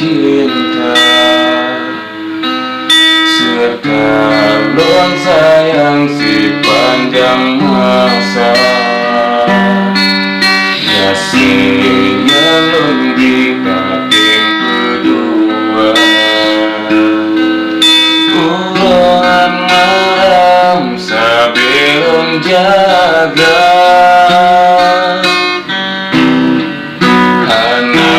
cinta, serta lon sayang sepanjang masa. Kasihnya lon di kating berdua, ulang malam sebelum jaga. Hana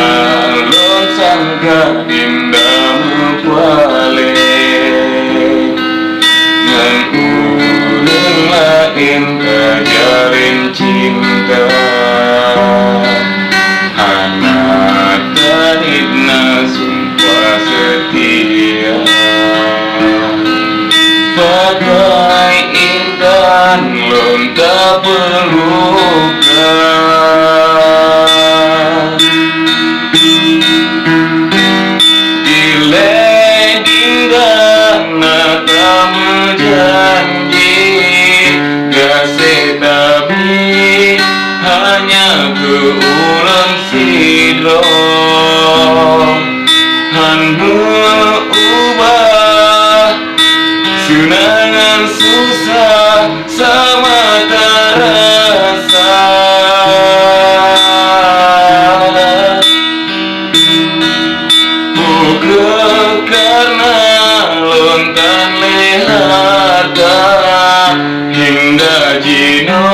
lon sangka indah mempale, ngan ulang lain kajarin cinta. Hana tanitna sumpah setia, bagai intan lon tak pelukan. Dile dingdana tak menjanji, gase tapi hanya keulang sidro. Hanu ubah sunangan susah sama terasa. Bukan karena lontan leharga hingga jino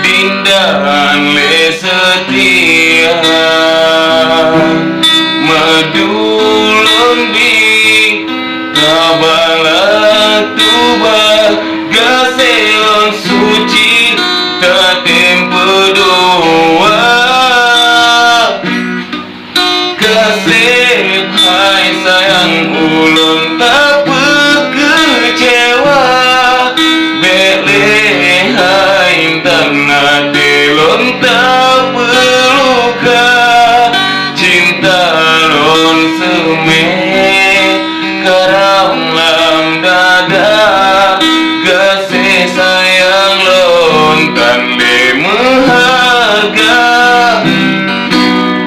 dindan le setia. Madulun bi kabala tuba gaselon suci tatim berdua. Kasih hai sayang ulun tak berkecewa, bele hai tanah delon tak berluka. Cinta lon seme karam lam dada, kasih sayang lon tan le mengharga.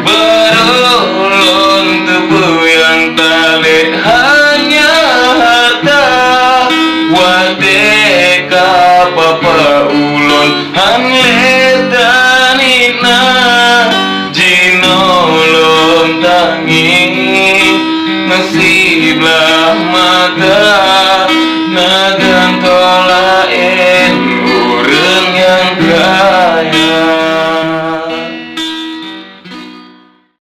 Berulun tubuh yang talik hanya harta, wadeka papa ulun hanle danina. Jino lon tangi nasib lah